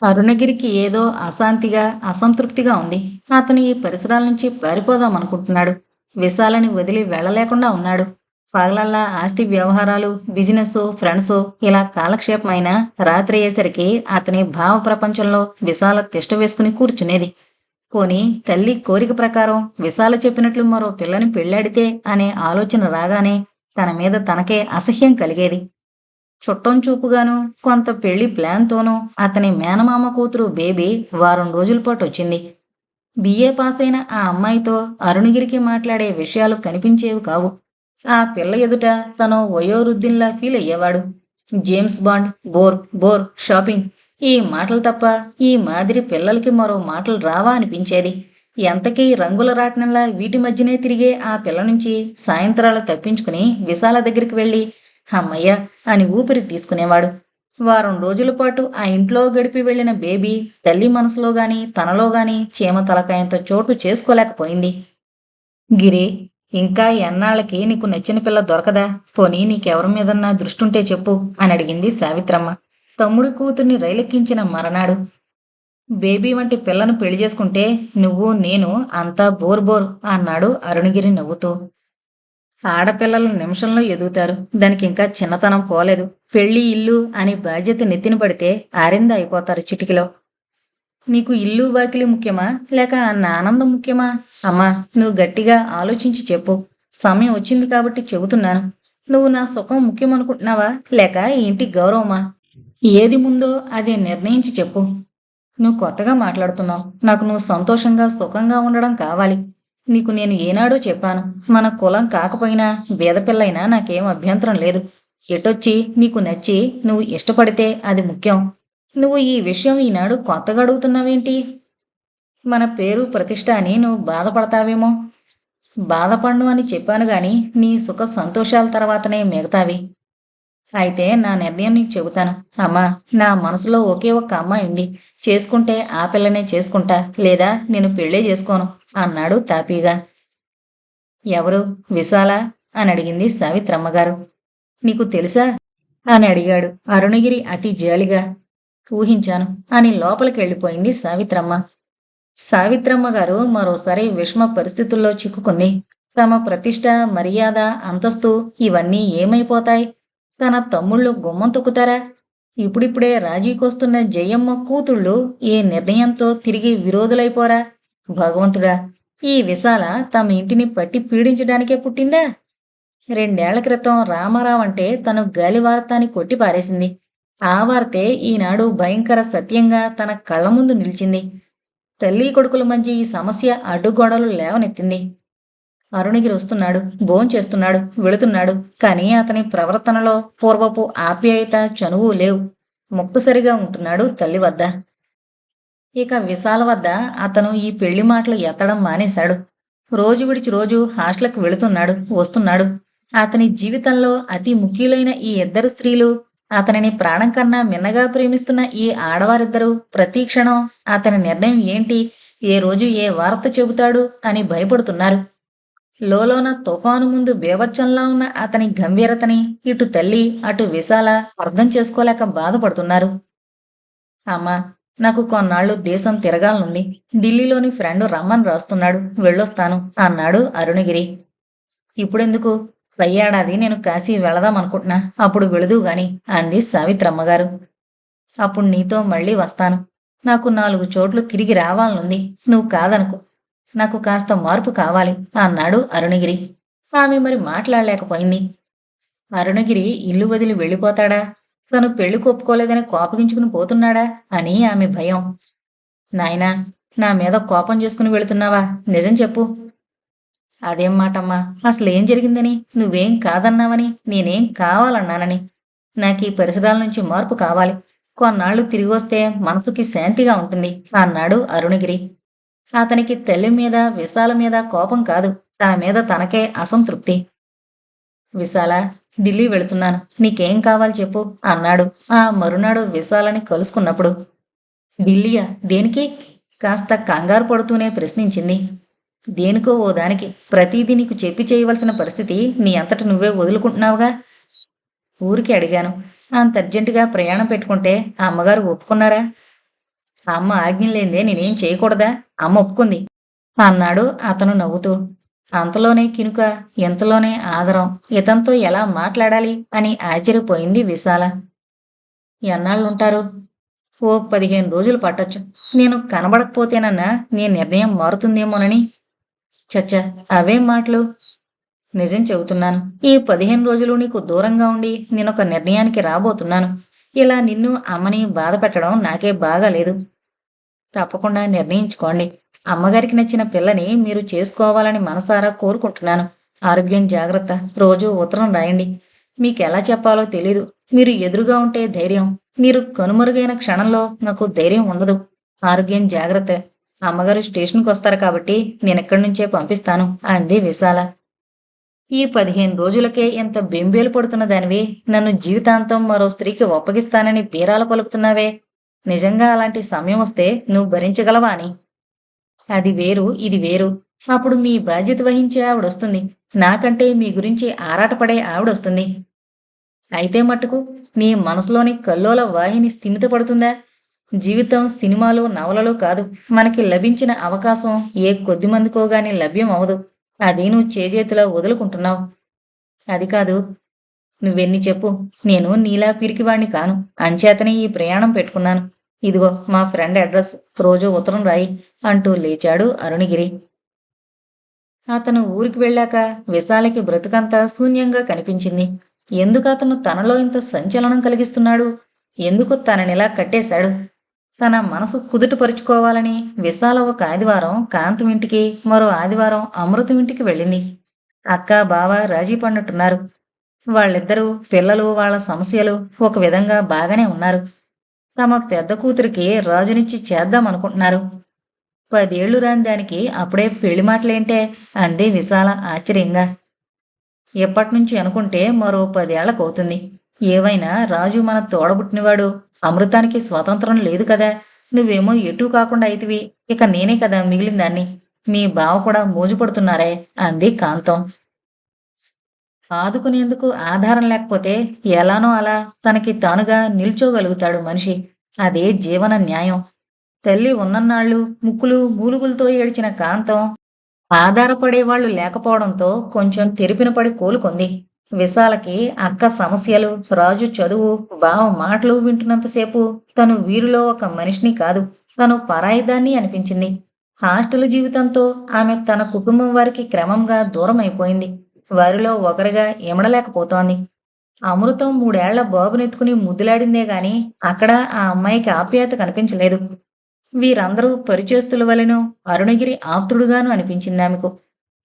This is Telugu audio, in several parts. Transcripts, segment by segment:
అరుణగిరికి ఏదో అశాంతిగా, అసంతృప్తిగా ఉంది. అతను ఈ పరిసరాల నుంచి పారిపోదామనుకుంటున్నాడు. విశాలని వదిలి వెళ్ళలేకుండా ఉన్నాడు. పగలల్లా ఆస్తి వ్యవహారాలు, బిజినెస్సు, ఫ్రెండ్సు ఇలా కాలక్షేపమైనా రాత్రి అయ్యేసరికి అతని భావ ప్రపంచంలో విశాల తిష్ట వేసుకుని కూర్చునేది. పోనీ తల్లి కోరిక ప్రకారం విశాల చెప్పినట్లు మరో పిల్లని పెళ్ళాడితే అనే ఆలోచన రాగానే తన మీద తనకే అసహ్యం కలిగేది. చుట్టం చూపుగాను, కొంత పెళ్లి ప్లాన్‌తోనూ అతని మేనమామ కూతురు బేబీ వారం రోజుల పాటొచ్చింది. బిఏ పాసైన ఆ అమ్మాయితో అరుణగిరికి మాట్లాడే విషయాలు కనిపించేవి కావు. ఆ పిల్ల ఎదుట తను వయోవృద్ధునిలా ఫీలయ్యేవాడు. James Bond, bore, bore, shopping ఈ మాటలు తప్ప ఈ మాదిరి పిల్లలకి మరో మాటలు రావా అనిపించేది. ఎంతకీ రంగుల రాట్నంలా వీటి మధ్యనే తిరిగే ఆ పిల్ల నుంచి సాయంత్రాలు తప్పించుకుని విశాల దగ్గరికి వెళ్ళి హమ్మయ్య అని ఊపిరి తీసుకునేవాడు. వారం రోజుల పాటు ఆ ఇంట్లో గడిపి వెళ్ళిన బేబీ తల్లి మనసులో గాని తనలో గాని చీమ తలకాయంత చోటు చేసుకోలేకపోయింది. గిరి, ఇంకా ఎన్నాళ్ళకి నీకు నచ్చిన పిల్ల దొరకదా? పోనీ నీకెవరి మీదన్నా దృష్టుంటే చెప్పు అని అడిగింది సావిత్రమ్మ. తమ్ముడి కూతుర్ని రైలెక్కించిన మరనాడు. బేబీ వంటి పిల్లను పెళ్లి చేసుకుంటే నువ్వు నేను అంతా బోర్ బోర్ అన్నాడు అరుణగిరి నవ్వుతూ. ఆడపిల్లలు నిమిషంలో ఎదుగుతారు. దానికింకా చిన్నతనం పోలేదు. పెళ్లి ఇల్లు అని బాధ్యత నెత్తిన పడితే ఆరింద అయిపోతారు చిటికిలో. నీకు ఇల్లు వాకిలి ముఖ్యమా లేక నా ఆనందం ముఖ్యమా? అమ్మా, నువ్వు గట్టిగా ఆలోచించి చెప్పు. సమయం వచ్చింది కాబట్టి చెబుతున్నాను. నువ్వు నా సుఖం ముఖ్యమనుకుంటున్నావా లేక ఈ ఇంటి గౌరవమా? ఏది ముందో అదే నిర్ణయించి చెప్పు. నువ్వు కొత్తగా మాట్లాడుతున్నావు. నాకు నువ్వు సంతోషంగా సుఖంగా ఉండడం కావాలి. నీకు నేను ఏనాడో చెప్పాను. మన కులం కాకపోయినా బీదపిల్లైనా నాకేం అభ్యంతరం లేదు. ఎటొచ్చి నీకు నచ్చి నువ్వు ఇష్టపడితే అది ముఖ్యం. నువ్వు ఈ విషయం ఈనాడు కొత్తగా అడుగుతున్నావేంటి? మన పేరు ప్రతిష్ట అని నువ్వు బాధపడతావేమో. బాధపడను అని చెప్పాను గాని నీ సుఖ సంతోషాల తర్వాతనే మిగతావి. అయితే నా నిర్ణయం నీకు చెబుతాను. అమ్మా, నా మనసులో ఒకే ఒక్క అమ్మాయి ఉంది. చేసుకుంటే ఆ పిల్లనే చేసుకుంటా, లేదా నేను పెళ్ళే చేసుకోను అన్నాడు తాపీగా. ఎవరు? విశాల అని అడిగింది సావిత్రమ్మగారు. నీకు తెలుసా అని అడిగాడు అరుణగిరి అతి జాలిగా. ఊహించాను అని లోపలికి వెళ్ళిపోయింది సావిత్రమ్మ. సావిత్రమ్మ గారు మరోసారి విషమ పరిస్థితుల్లో చిక్కుకుంది. తమ ప్రతిష్ట, మర్యాద, అంతస్తు ఇవన్నీ ఏమైపోతాయి? తన తమ్ముళ్ళు గుమ్మం తొక్కుతారా? ఇప్పుడిప్పుడే రాజీకొస్తున్న జయమ్మ కూతుళ్ళు ఏ నిర్ణయంతో తిరిగి విరోధులైపోరా? భగవంతుడా, ఈ విశాల తమ ఇంటిని పట్టి పీడించడానికే పుట్టిందా? 2 ఏళ్ల క్రితం రామారావు అంటే తను గాలివార్తాన్ని కొట్టి పారేసింది. ఆ వార్తే ఈనాడు భయంకర సత్యంగా తన కళ్ళ ముందు నిలిచింది. తల్లి కొడుకుల మధ్య ఈ సమస్య అడ్డుగోడలు లేవనెత్తింది. అరుణగిరి వస్తున్నాడు, భోంచేస్తున్నాడు, వెళుతున్నాడు. కాని అతని ప్రవర్తనలో పూర్వపు ఆప్యాయత, చనువు లేవు. ముక్తసరిగా ఉంటున్నాడు తల్లి వద్ద. ఇక విశాల వద్ద అతను ఈ పెళ్లి మాటలు ఎత్తడం మానేశాడు. రోజు విడిచి రోజు హాస్టల్కి వెళుతున్నాడు, వస్తున్నాడు. అతని జీవితంలో అతి ముఖ్యులైన ఈ ఇద్దరు స్త్రీలు, అతనిని ప్రాణం కన్నా మిన్నగా ప్రేమిస్తున్న ఈ ఆడవారిద్దరూ ప్రతి క్షణం అతని నిర్ణయం ఏంటి, ఏ రోజు ఏ వార్త చెబుతాడు అని భయపడుతున్నారు. లోలోన తుఫాను ముందు బేవచ్చంలా ఉన్న అతని గంభీరతని ఇటు తల్లి అటు విశాల అర్థం చేసుకోలేక బాధపడుతున్నారు. అమ్మా, నాకు కొన్నాళ్ళు దేశం తిరగాలనుంది. ఢిల్లీలోని ఫ్రెండ్ రమ్మని రాస్తున్నాడు, వెళ్ళొస్తాను అన్నాడు అరుణగిరి. ఇప్పుడెందుకు? పై ఏడాది నేను కాశీ వెళదామనుకుంటున్నా, అప్పుడు వెళుదువు గాని అంది సావిత్రమ్మగారు. అప్పుడు నీతో మళ్ళీ వస్తాను. నాకు 4 చోట్లు తిరిగి రావాలనుంది. నువ్వు కాదనుకో. నాకు కాస్త మార్పు కావాలి అన్నాడు అరుణగిరి. ఆమె మరి మాట్లాడలేకపోయింది. అరుణగిరి ఇల్లు వదిలి వెళ్ళిపోతాడా? తను పెళ్లి కొప్పుకోలేదని కోపగించుకుని పోతున్నాడా అని ఆమె భయం. నాయనా, నా మీద కోపం చేసుకుని వెళుతున్నావా? నిజం చెప్పు. అదేం మాటమ్మా, అసలేం జరిగిందని? నువ్వేం కాదన్నావని, నేనేం కావాలన్నానని. నాకీ పరిసరాల నుంచి మార్పు కావాలి. కొన్నాళ్లు తిరిగొస్తే మనసుకి శాంతిగా ఉంటుంది అన్నాడు అరుణగిరి. అతనికి తల్లి మీద, విశాల మీద కోపం కాదు, తన మీద తనకే అసంతృప్తి. విశాల, ఢిల్లీ వెళుతున్నాను. నీకేం కావాలి చెప్పు అన్నాడు ఆ మరునాడు విశాలని కలుసుకున్నప్పుడు. ఢిల్లీయా? దేనికి? కాస్త కంగారు పడుతూనే ప్రశ్నించింది. దేనికో ఓ దానికి. ప్రతీదీ నీకు చెప్పి చేయవలసిన పరిస్థితి నీ అంతట నువ్వే వదులుకుంటున్నావుగా. ఊరికి అడిగాను. అంత అర్జెంటుగా ప్రయాణం పెట్టుకుంటే అమ్మగారు ఒప్పుకున్నారా? అమ్మ ఆజ్ఞ లేదే నేనేం చేయకూడదా? అమ్మ ఒప్పుకుంది అన్నాడు అతను నవ్వుతూ. అంతలోనే కినుక, ఇంతలోనే ఆదరం. ఇతంతో ఎలా మాట్లాడాలి అని ఆశ్చర్యపోయింది విశాల. ఎన్నాళ్ళుంటారు? ఓ 15 రోజులు పట్టొచ్చు. నేను కనబడకపోతేనన్నా నీ నిర్ణయం మారుతుందేమోనని. చచ్చ, అవేం మాటలు? నిజం చెబుతున్నాను. ఈ 15 రోజులు నీకు దూరంగా ఉండి నేనొక నిర్ణయానికి రాబోతున్నాను. ఇలా నిన్ను అమ్మని బాధ పెట్టడం నాకే బాగాలేదు. తప్పకుండా నిర్ణయించుకోండి. అమ్మగారికి నచ్చిన పిల్లని మీరు చేసుకోవాలని మనసారా కోరుకుంటున్నాను. ఆరోగ్యం జాగ్రత్త. రోజూ ఉత్తరం రాయండి. మీకెలా చెప్పాలో తెలీదు. మీరు ఎదురుగా ఉంటే ధైర్యం. మీరు కనుమరుగైన క్షణంలో నాకు ధైర్యం ఉండదు. ఆరోగ్యం జాగ్రత్త. అమ్మగారు స్టేషన్కి వస్తారు కాబట్టి నేనెక్కడి నుంచే పంపిస్తాను అంది విశాల. ఈ 15 రోజులకే ఇంత బెంబేలు పడుతున్న దానివి నన్ను జీవితాంతం మరో స్త్రీకి ఒప్పగిస్తానని బీరాలు పలుకుతున్నావే. నిజంగా అలాంటి సమయం వస్తే నువ్వు భరించగలవా అని. అది వేరు, ఇది వేరు. అప్పుడు మీ బాధ్యత వహించే ఆవిడొస్తుంది. నాకంటే మీ గురించి ఆరాటపడే ఆవిడొస్తుంది. అయితే మట్టుకు నీ మనసులోని కల్లోల వాహిని స్థిమితపడుతుందా? జీవితం సినిమాలు, నవలలు కాదు. మనకి లభించిన అవకాశం ఏ కొద్దిమందికో గాని లభ్యం అవదు. అది నువ్వు చేజేతిలో వదులుకుంటున్నావు. అది కాదు. నువ్వెన్ని చెప్పు. నేను నీలా పిరికివాణ్ణి కాను. అంచేతనే ఈ ప్రయాణం పెట్టుకున్నాను. ఇదిగో మా ఫ్రెండ్ అడ్రస్. రోజూ ఉత్తరం రాయి అంటూ లేచాడు అరుణగిరి. అతను ఊరికి వెళ్ళాక విశాలకి బ్రతుకంతా శూన్యంగా కనిపించింది. ఎందుకు అతను తనలో ఇంత సంచలనం కలిగిస్తున్నాడు? ఎందుకు తననిలా కట్టేశాడు? తన మనసు కుదుటపరుచుకోవాలని విశాల ఒక ఆదివారం కాంతం ఇంటికి, మరో ఆదివారం అమృతం ఇంటికి వెళ్ళింది. అక్క, బావ రాజీ పడినట్టున్నారు. వాళ్ళిద్దరూ పిల్లలు, వాళ్ళ సమస్యలు ఒక విధంగా బాగానే ఉన్నారు. తమ పెద్ద కూతురికి రాజునిచ్చి చేద్దామనుకుంటున్నారు. 10 ఏళ్లు రాని దానికి అప్పుడే పెళ్లి మాటలేంటే అంది విశాల ఆశ్చర్యంగా. ఎప్పటినుంచి అనుకుంటే మరో 10 ఏళ్లకవుతుంది. ఏవైనా రాజు మన తోడబుట్టినవాడు. అమృతానికి స్వతంత్రం లేదు కదా. నువ్వేమో ఎటూ కాకుండా అయితివి. ఇక నేనే కదా మిగిలిందాన్ని. మీ బావ కూడా మోజుపడుతున్నారే అంది కాంతం. ఆదుకునేందుకు ఆధారం లేకపోతే ఎలానో అలా తనకి తానుగా నిల్చోగలుగుతాడు మనిషి. అదే జీవన న్యాయం. తల్లి ఉన్నన్నాళ్ళు ముక్కులు మూలుగులతో ఏడ్చిన కాంతం ఆధారపడేవాళ్లు లేకపోవడంతో కొంచెం తెరిపిన పడి కోలుకుంది. విశాలకి అక్క సమస్యలు, రాజు చదువు, బావ మాటలు వింటున్నంతసేపు తను వీరిలో ఒక మనిషిని కాదు, తను పరాయిదాన్ని అనిపించింది. హాస్టల్ జీవితంతో ఆమె తన కుటుంబం వారికి క్రమంగా దూరం అయిపోయింది. వారిలో ఒకరిగా ఇమడలేకపోతోంది. అమృతం 3 ఏళ్ల బాబునెత్తుకుని ముద్దులాడిందే గాని అక్కడ ఆ అమ్మాయికి ఆప్యాయత కనిపించలేదు. వీరందరూ పరిచేస్తుల వలెనో అరుణగిరి ఆప్తుడుగాను అనిపించిందామెకు.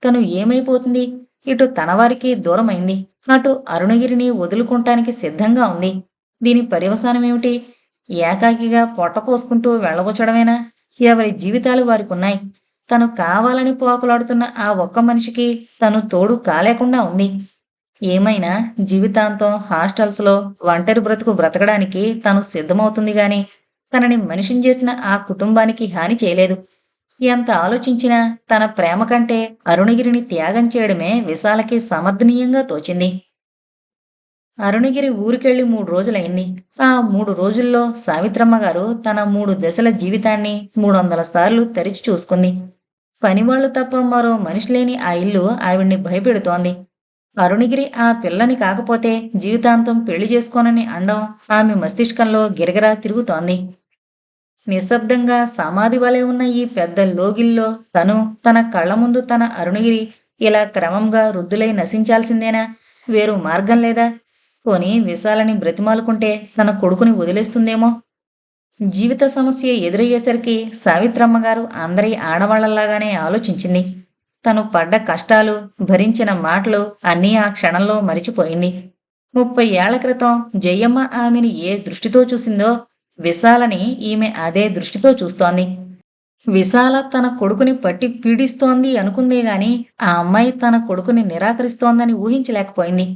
తను ఏమైపోతుంది? ఇటు తనవారికి దూరమైంది, అటు అరుణగిరిని వదులుకుంటానికి సిద్ధంగా ఉంది. దీని పర్యవసానమేమిటి? ఏకాకిగా పొట్టపోసుకుంటూ వెళ్ళబుచ్చడమేనా? ఎవరి జీవితాలు వారికున్నాయి. తను కావాలని పోకలాడుతున్న ఆ ఒక్క మనిషికి తను తోడు కాలేకుండా ఉంది. ఏమైనా జీవితాంతం హాస్టల్స్లో ఒంటరి బ్రతుకు బ్రతకడానికి తను సిద్ధమవుతుంది గాని తనని మనిషిని చేసిన ఆ కుటుంబానికి హాని చేయలేదు. ఎంత ఆలోచించినా తన ప్రేమ కంటే అరుణగిరిని త్యాగం చేయడమే విశాలకి సమర్థనీయంగా తోచింది. అరుణగిరి ఊరికెళ్ళి 3 రోజులైంది. ఆ 3 రోజుల్లో సావిత్రమ్మ గారు తన 3 దశల జీవితాన్ని 300 సార్లు తరిచి చూసుకుంది. పనివాళ్లు తప్ప మరో మనిషి లేని ఆ ఇల్లు ఆవిడ్ని భయపెడుతోంది. అరుణగిరి ఆ పిల్లని కాకపోతే జీవితాంతం పెళ్లి చేసుకోనని అండం ఆమె మస్తిష్కంలో గిరగిరా తిరుగుతోంది. నిశ్శబ్దంగా సమాధి వలె ఉన్న ఈ పెద్ద లోగిల్లో తను, తన కళ్ల ముందు తన అరుణగిరి ఇలా క్రమంగా వృద్ధులై నశించాల్సిందేనా? వేరు మార్గం లేదా? పోనీ విశాలని బ్రతిమాలుకుంటే తన కొడుకుని వదిలేస్తుందేమో. జీవిత సమస్య ఎదురయ్యేసరికి సావిత్రమ్మగారు అందరి ఆడవాళ్లలాగానే ఆలోచించింది. తను పడ్డ కష్టాలు, భరించిన మాటలు అన్నీ ఆ క్షణంలో మరిచిపోయింది. 30 ఏళ్ల క్రితం జయమ్మ ఆమెని ఏ దృష్టితో చూసిందో విశాలని ఈమె అదే దృష్టితో చూస్తోంది. విశాల తన కొడుకుని పట్టి పీడిస్తోంది అనుకుందే గాని ఆ అమ్మాయి తన కొడుకుని నిరాకరిస్తోందని ఊహించలేకపోయింది.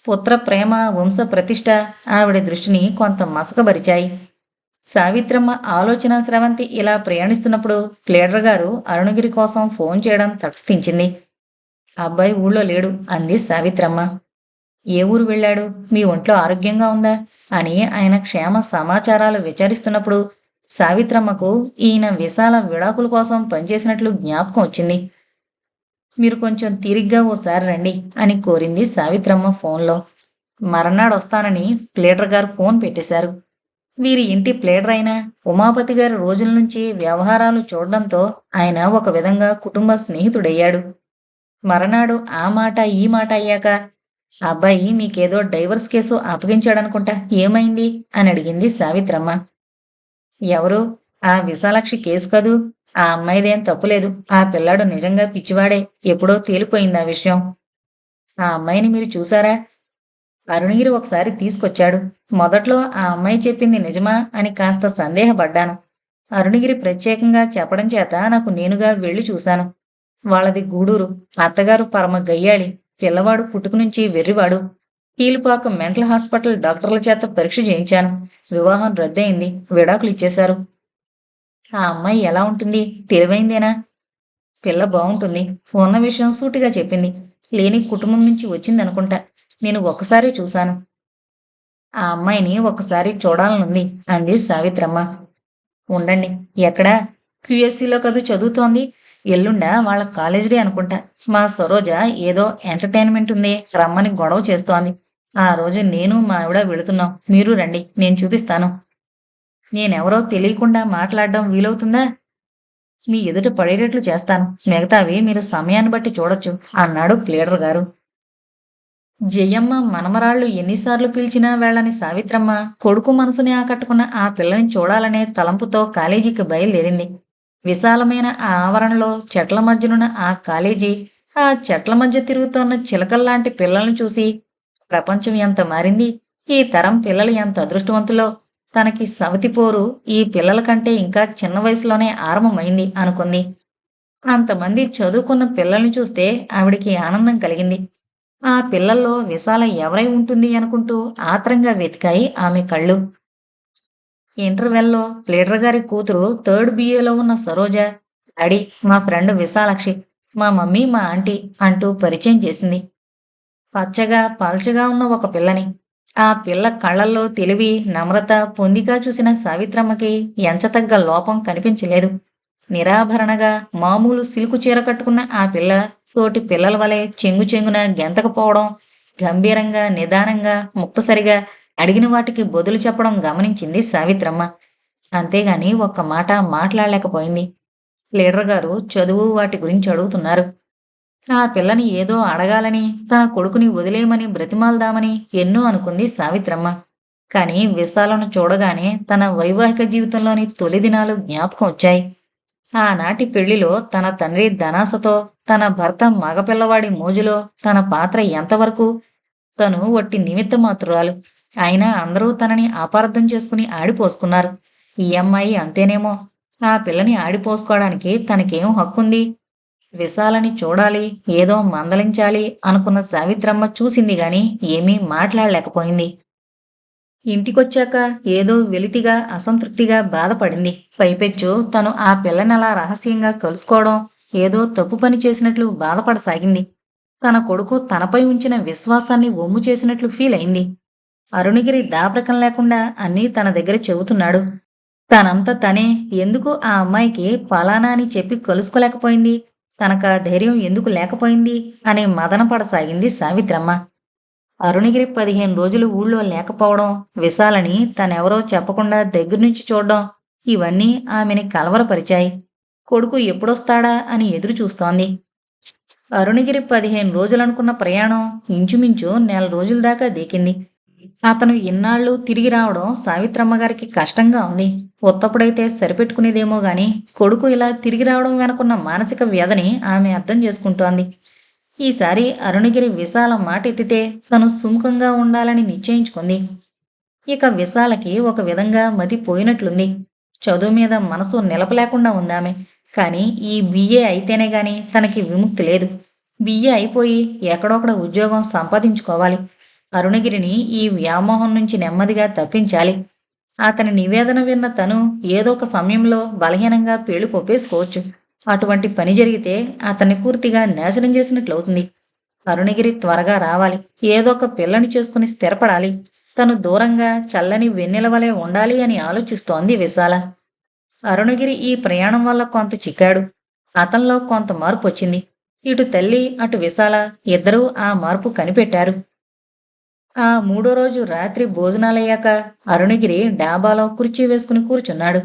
పుత్ర ప్రేమ, వంశ ప్రతిష్ట ఆవిడ దృష్టిని కొంత మసకబరిచాయి. సావిత్రమ్మ ఆలోచన స్రవంతి ఇలా ప్రయాణిస్తున్నప్పుడు ప్లేడర్ గారు అరుణగిరి కోసం ఫోన్ చేయడం తటస్థించింది. అబ్బాయి ఊళ్ళో లేడు అంది సావిత్రమ్మ. ఏ ఊరు వెళ్ళాడు? మీ ఒంట్లో ఆరోగ్యంగా ఉందా అని ఆయన క్షేమ సమాచారాలు విచారిస్తున్నప్పుడు సావిత్రమ్మకు ఈయన విశాల విడాకుల కోసం పనిచేసినట్లు జ్ఞాపకం వచ్చింది. మీరు కొంచెం తీరిగ్గా ఓసారి రండి అని కోరింది సావిత్రమ్మ ఫోన్లో. మరనాడొస్తానని ప్లేటర్ గారు ఫోన్ పెట్టేశారు. వీరి ఇంటి ప్లేటర్ అయిన ఉమాపతి గారి రోజుల నుంచి వ్యవహారాలు చూడడంతో ఆయన ఒక విధంగా కుటుంబ స్నేహితుడయ్యాడు. మరనాడు ఆ మాట ఈ మాట అయ్యాక, అబ్బాయి మీకేదో డైవర్స్ కేసు అప్పగించాడనుకుంటా, ఏమైంది అని అడిగింది సావిత్రమ్మ. ఎవరు? ఆ విశాలాక్షి కేసు కదూ. ఆ అమ్మాయిదేం తప్పులేదు. ఆ పిల్లాడు నిజంగా పిచ్చివాడే. ఎప్పుడో తేలిపోయింది ఆ విషయం. ఆ అమ్మాయిని మీరు చూసారా? అరుణగిరి ఒకసారి తీసుకొచ్చాడు. మొదట్లో ఆ అమ్మాయి చెప్పింది నిజమా అని కాస్త సందేహపడ్డాను. అరుణగిరి ప్రత్యేకంగా చెప్పడం చేత నాకు నేనుగా వెళ్ళి చూశాను. వాళ్ళది గూడూరు. అత్తగారు పరమ గయ్యాళి. పిల్లవాడు పుట్టుకనుంచి వెర్రివాడు. కీలుపాక మెంటల్ హాస్పిటల్ డాక్టర్ల చేత పరీక్ష చేయించాను. వివాహం రద్దయింది. విడాకులు ఇచ్చేశారు. ఆ అమ్మాయి ఎలా ఉంటుంది? తెలివైందేనా? పిల్ల బాగుంటుంది. ఉన్న విషయం సూటిగా చెప్పింది. లేని కుటుంబం నుంచి వచ్చిందనుకుంటా. నేను ఒక్కసారి చూశాను. ఆ అమ్మాయిని ఒకసారి చూడాలనుంది అంది సావిత్రమ్మ. ఉండండి. ఎక్కడా? క్యూఎస్సీలో కదూ చదువుతోంది. ఎల్లుండా వాళ్ళ కాలేజీ డే అనుకుంటా. మా సరోజ ఏదో ఎంటర్టైన్మెంట్ ఉంది రమ్మని గొడవ చేస్తోంది. ఆ రోజు నేను మా ఆవిడ వెళుతున్నాం. మీరు రండి, నేను చూపిస్తాను. నేనెవరో తెలియకుండా మాట్లాడడం వీలవుతుందా? మీ ఎదుట పడేటట్లు చేస్తాను. మిగతావి మీరు సమయాన్ని బట్టి చూడొచ్చు అన్నాడు ప్లేడర్ గారు. జయమ్మ మనమరాళ్ళు ఎన్నిసార్లు పిలిచినా వెళ్ళని సావిత్రమ్మ కొడుకు మనసుని ఆకట్టుకున్న ఆ పిల్లని చూడాలనే తలంపుతో కాలేజీకి బయలుదేరింది. విశాలమైన ఆ ఆవరణలో చెట్ల మధ్యనున్న ఆ కాలేజీ, ఆ చెట్ల మధ్య తిరుగుతోన్న చిలకల్లాంటి పిల్లల్ని చూసి ప్రపంచం ఎంత మారింది, ఈ తరం పిల్లలు ఎంత అదృష్టవంతులో, తనకి సవతిపోరు ఈ పిల్లల కంటే ఇంకా చిన్న వయసులోనే ఆరంభమైంది అనుకుంది. అంతమంది చదువుకున్న పిల్లల్ని చూస్తే ఆవిడికి ఆనందం కలిగింది. ఆ పిల్లల్లో విశాల ఎవరై ఉంటుంది అనుకుంటూ ఆత్రంగా వెతికాయి ఆమె కళ్ళు. ఇంటర్వెల్లో ప్లేటర్ గారి కూతురు థర్డ్ బిఏలో ఉన్న సరోజ, అడి మా ఫ్రెండ్ విశాలాక్షి, మా మమ్మీ మా ఆంటీ అంటూ పరిచయం చేసింది. పచ్చగా పల్చగా ఉన్న ఒక పిల్లని. ఆ పిల్ల కళ్ళల్లో తెలివి, నమ్రత పొందిగా చూసిన సావిత్రమ్మకి ఎంచతగ్గ లోపం కనిపించలేదు. నిరాభరణగా మామూలు సిల్కు చీర కట్టుకున్న ఆ పిల్ల తోటి పిల్లల వలె చెంగు చెంగున గెంతకపోవడం, గంభీరంగా నిదానంగా ముక్తసరిగా అడిగిన వాటికి బదులు చెప్పడం గమనించింది సావిత్రమ్మ. అంతేగాని ఒక్క మాట మాట్లాడలేకపోయింది. లీడర్ గారు చదువు వాటి గురించి అడుగుతున్నారు. ఆ పిల్లని ఏదో అడగాలని, తన కొడుకుని వదిలేయమని బ్రతిమాల్దామని ఎన్నో అనుకుంది సావిత్రమ్మ. కాని విశాలను చూడగానే తన వైవాహిక జీవితంలోని తొలి దినాలు జ్ఞాపకం వచ్చాయి. ఆనాటి పెళ్లిలో తన తండ్రి ధనాసతో, తన భర్త మగపిల్లవాడి మోజులో తన పాత్ర ఎంతవరకు? తను వట్టి నిమిత్త మాత్రురాలు. అయినా అందరూ తనని అపార్థం చేసుకుని ఆడిపోసుకున్నారు. ఈ అమ్మాయి అంతేనేమో. ఆ పిల్లని ఆడిపోసుకోవడానికి తనకేం హక్కుంది? విశాలని చూడాలి, ఏదో మందలించాలి అనుకున్న సావిత్రమ్మ చూసింది గాని ఏమీ మాట్లాడలేకపోయింది. ఇంటికొచ్చాక ఏదో వెలితిగా అసంతృప్తిగా బాధపడింది. పైపెచ్చు తను ఆ పిల్లనలా రహస్యంగా కలుసుకోవడం ఏదో తప్పు పని చేసినట్లు బాధపడసాగింది. తన కొడుకు తనపై ఉంచిన విశ్వాసాన్ని ఒమ్ము చేసినట్లు ఫీల్ అయింది. అరుణగిరి దాపరికం లేకుండా అన్నీ తన దగ్గర చెబుతున్నాడు. తనంత తనే ఎందుకు ఆ అమ్మాయికి ఫలానా అని చెప్పి కలుసుకోలేకపోయింది? తనకా ధైర్యం ఎందుకు లేకపోయింది అనే మదన పడసాగింది సావిత్రమ్మ. అరుణగిరి 15 రోజులు ఊళ్ళో లేకపోవడం, విశాలని తనెవరో చెప్పకుండా దగ్గర్నుంచి చూడడం, ఇవన్నీ ఆమెని కలవరపరిచాయి. కొడుకు ఎప్పుడొస్తాడా అని ఎదురు చూస్తోంది. అరుణగిరి 15 రోజులనుకున్న ప్రయాణం ఇంచుమించు నెల రోజుల దాకా దేకింది. అతను ఇన్నాళ్ళు తిరిగి రావడం సావిత్రమ్మగారికి కష్టంగా ఉంది. ఉత్తప్పుడైతే సరిపెట్టుకునేదేమో గాని కొడుకు ఇలా తిరిగి రావడం వెనుకున్న మానసిక వ్యధని ఆమె అర్థం చేసుకుంటోంది. ఈసారి అరుణగిరి విశాల మాట ఎత్తితే తను సుముఖంగా ఉండాలని నిశ్చయించుకుంది. ఇక విశాలకి ఒక విధంగా మతి పోయినట్లుంది. చదువు మీద మనసు నిలపలేకుండా ఉందామె. కాని ఈ బిఏ అయితేనే గాని తనకి విముక్తి లేదు. బిఏ అయిపోయి ఎక్కడొక్కడ ఉద్యోగం సంపాదించుకోవాలి. అరుణగిరిని ఈ వ్యామోహం నుంచి నెమ్మదిగా తప్పించాలి. అతని నివేదన విన్న తను ఏదో ఒక సమయంలో బలహీనంగా పేళ్లు కొప్పేసుకోవచ్చు. అటువంటి పని జరిగితే అతన్ని పూర్తిగా నాశనం చేసినట్లవుతుంది. అరుణగిరి త్వరగా రావాలి. ఏదో ఒక పిల్లని చేసుకుని స్థిరపడాలి. తను దూరంగా చల్లని వెన్నెల వలె ఉండాలి అని ఆలోచిస్తోంది విశాల. అరుణగిరి ఈ ప్రయాణం వల్ల కొంత చిక్కాడు. అతనిలో కొంత మార్పు వచ్చింది. ఇటు తల్లి అటు విశాల ఇద్దరూ ఆ మార్పు కనిపెట్టారు. ఆ మూడో రోజు రాత్రి భోజనాలయ్యాక అరుణగిరి డాబాలో కుర్చీ వేసుకుని కూర్చున్నాడు.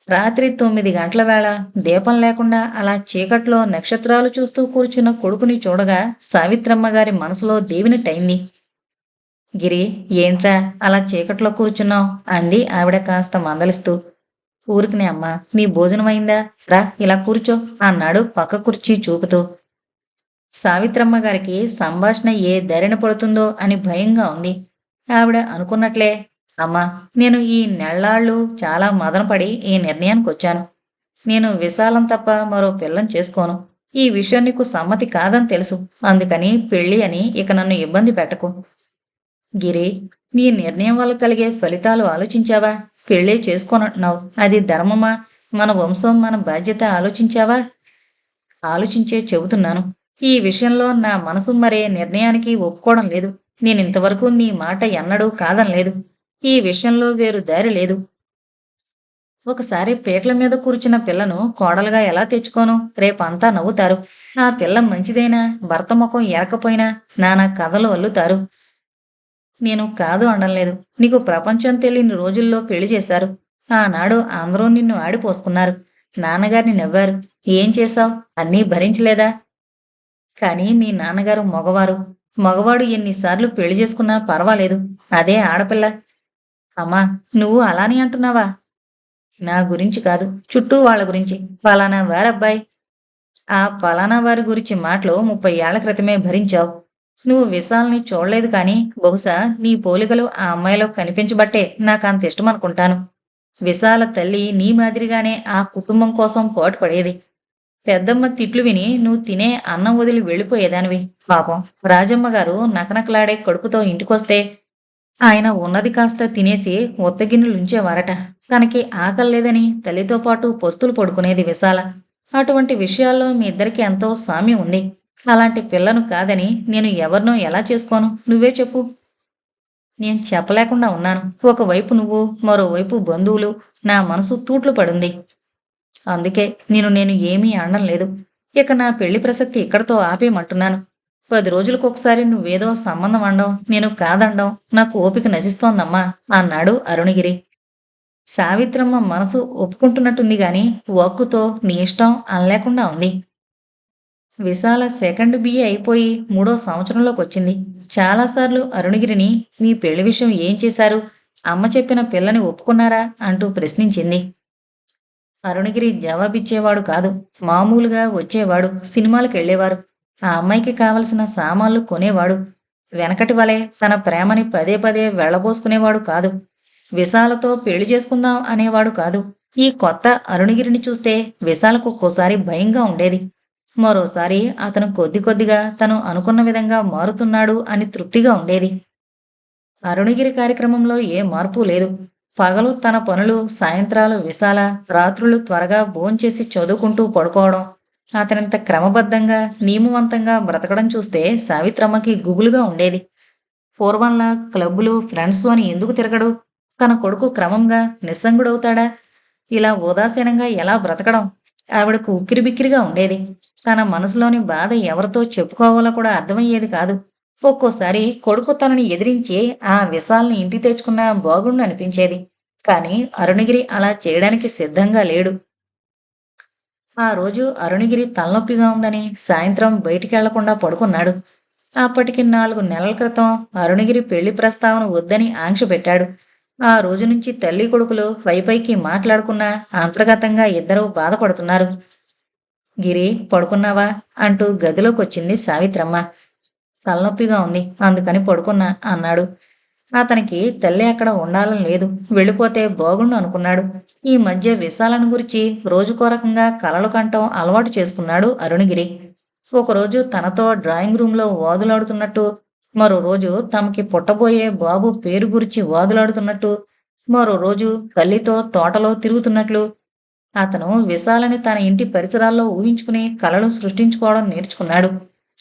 రాత్రి 9 గంటల వేళ దీపం లేకుండా అలా చీకట్లో నక్షత్రాలు చూస్తూ కూర్చున్న కొడుకుని చూడగా సావిత్రమ్మ గారి మనసులో దేవినట్టయింది. గిరి, ఏంట్రా అలా చీకట్లో కూర్చున్నావు అంది ఆవిడ కాస్త మందలిస్తూ. ఊరికినే అమ్మా, నీ భోజనమైందా? రా ఇలా కూర్చో అన్నాడు పక్క కుర్చీ చూపుతూ. సావిత్రమ్మ గారికి సంభాషణ ఏ దారిన పడుతుందో అని భయంగా ఉంది. ఆవిడ అనుకున్నట్లే, అమ్మా, నేను ఈ నెల్లాళ్ళు చాలా మదనపడి ఈ నిర్ణయానికి వచ్చాను. నేను విశాలం తప్ప మరో పిల్లని చేసుకోను. ఈ విషయం నీకు సమ్మతి కాదని తెలుసు. అందుకని పెళ్ళి అని ఇక నన్ను ఇబ్బంది పెట్టకు. గిరి, నీ నిర్ణయం వల్ల కలిగే ఫలితాలు ఆలోచించావా? పెళ్ళే చేసుకోనంటున్నావు, అది ధర్మమా? మన వంశం మన బాధ్యత ఆలోచించావా? ఆలోచించే చెబుతున్నాను. ఈ విషయంలో నా మనసు మరే నిర్ణయానికి ఒప్పుకోవడం లేదు. నేనింతవరకు నీ మాట ఎన్నడూ కాదనలేదు. ఈ విషయంలో వేరు దారి లేదు. ఒకసారి పీటల మీద కూర్చున్న పిల్లను కోడలుగా ఎలా తెచ్చుకోను? రేపంతా నవ్వుతారు. ఆ పిల్ల మంచిదైనా భర్త ముఖం ఎరకపోయినా నానా కథలు అల్లుతారు. నేను కాదు అనడంలేదు. నీకు ప్రపంచం తెలియని రోజుల్లో పెళ్లి చేశారు. ఆనాడు అందరూ నిన్ను ఆడిపోసుకున్నారు. నాన్నగారిని నవ్వారు. ఏం చేశావు? అన్నీ భరించలేదా? కానీ మీ నాన్నగారు మగవారు. మగవాడు ఎన్నిసార్లు పెళ్లి చేసుకున్నా పర్వాలేదు. అదే ఆడపిల్ల. అమ్మా, నువ్వు అలానే అంటున్నావా? నా గురించి కాదు, చుట్టూ వాళ్ళ గురించి. ఫలానా వారబ్బాయి. ఆ ఫలానా వారి గురించి మాటలు 30 ఏళ్ల క్రితమే భరించావు. నువ్వు విశాల్ని చూడలేదు కానీ బహుశా నీ పోలికలు ఆ అమ్మాయిలో కనిపించబట్టే నాకంత ఇష్టమనుకుంటాను. విశాల తల్లి నీ మాదిరిగానే ఆ కుటుంబం కోసం పోటుపడేది. పెద్దమ్మ తిట్లు విని నువ్వు తినే అన్నం వదిలి వెళ్ళిపోయేదానివి. పాపం రాజమ్మ గారు నకనకలాడే కడుపుతో ఇంటికొస్తే ఆయన ఉన్నది కాస్త తినేసి ఒత్తగిన్నెలుంచేవారట. తనకి ఆకలి లేదని తల్లితో పాటు పొస్తులు పడుకునేది విశాల. అటువంటి విషయాల్లో మీ ఇద్దరికి ఎంతో సామ్యం ఉంది. అలాంటి పిల్లను కాదని నేను ఎవరినో ఎలా చేసుకోను? నువ్వే చెప్పు. నేను చెప్పలేకుండా ఉన్నాను. ఒకవైపు నువ్వు, మరోవైపు బంధువులు. నా మనసు తూట్లు పడింది. అందుకే నేను ఏమీ అనడం లేదు. ఇక నా పెళ్లి ప్రసక్తి ఇక్కడితో ఆపేయమంటున్నాను. 10 రోజులకొకసారి నువ్వేదో సంబంధం అనడం, నేను కాదనడం నాకు ఓపిక నశిస్తోందమ్మా అన్నాడు అరుణగిరి. సావిత్రమ్మ మనసు ఒప్పుకుంటున్నట్టుంది గాని వాక్కుతో నీ ఇష్టం అనలేకుండా ఉంది. విశాల సెకండ్ బిఏ అయిపోయి 3వ సంవత్సరంలోకొచ్చింది. చాలాసార్లు అరుణగిరిని మీ పెళ్లి విషయం ఏం చేశారు? అమ్మ చెప్పిన పిల్లని ఒప్పుకున్నారా అంటూ ప్రశ్నించింది. అరుణగిరి జవాబిచ్చేవాడు కాదు. మామూలుగా వచ్చేవాడు. సినిమాలకెళ్లేవారు. ఆ అమ్మాయికి కావలసిన సామాన్లు కొనేవాడు. వెనకటి వలె తన ప్రేమని పదే పదే వెళ్లబోసుకునేవాడు కాదు. విశాలతో పెళ్లి చేసుకుందాం అనేవాడు కాదు. ఈ కొత్త అరుణగిరిని చూస్తే విశాలకు ఒక్కోసారి భయంగా ఉండేది. మరోసారి అతను కొద్ది కొద్దిగా తను అనుకున్న విధంగా మారుతున్నాడు అని తృప్తిగా ఉండేది. అరుణగిరి కార్యక్రమంలో ఏ మార్పు లేదు. పగలు తన పనులు, సాయంత్రాలు విశాల, రాత్రులు త్వరగా భోంచేసి చదువుకుంటూ పడుకోవడం. అతనింత క్రమబద్ధంగా, నియమవంతంగా బ్రతకడం చూస్తే సావిత్రమ్మకి గుబులుగా ఉండేది. పూర్వంలా క్లబ్బులు, ఫ్రెండ్స్ అని ఎందుకు తిరగడు? తన కొడుకు క్రమంగా నిస్సంగుడవుతాడా? ఇలా ఉదాసీనంగా ఎలా బ్రతకడం? ఆవిడకు ఉక్కిరిబిక్కిరిగా ఉండేది. తన మనసులోని బాధ ఎవరితో చెప్పుకోవాలో కూడా అర్థమయ్యేది కాదు. ఒక్కోసారి కొడుకు తనని ఎదిరించి ఆ విశాల్ని ఇంటికి తెచ్చుకున్నా బాగుండు అనిపించేది. కాని అరుణగిరి అలా చేయడానికి సిద్ధంగా లేడు. ఆ రోజు అరుణగిరి తలనొప్పిగా ఉందని సాయంత్రం బయటికెళ్లకుండా పడుకున్నాడు. అప్పటికి 4 నెలల క్రితం అరుణగిరి పెళ్లి ప్రస్తావన వద్దని ఆంక్ష పెట్టాడు. ఆ రోజు నుంచి తల్లి కొడుకులు పైపైకి మాట్లాడుకున్నా అంతర్గతంగా ఇద్దరూ బాధపడుతున్నారు. గిరి, పడుకున్నావా అంటూ గదిలోకొచ్చింది సావిత్రమ్మ. తలనొప్పిగా ఉంది, అందుకని పడుకున్నా అన్నాడు. అతనికి తల్లి అక్కడ ఉండాలని లేదు. వెళ్ళిపోతే బాగుండు అనుకున్నాడు. ఈ మధ్య విశాలను గురించి రోజుకో రకంగా కలలు కంటం అలవాటు చేసుకున్నాడు అరుణగిరి. ఒకరోజు తనతో డ్రాయింగ్ రూంలో వాదులాడుతున్నట్టు, మరో రోజు తమకి పుట్టబోయే బాబు పేరు గురించి వాదులాడుతున్నట్టు, మరో రోజు తల్లితో తోటలో తిరుగుతున్నట్లు అతను విశాలని తన ఇంటి పరిసరాల్లో ఊహించుకుని కలలు సృష్టించుకోవడం నేర్చుకున్నాడు.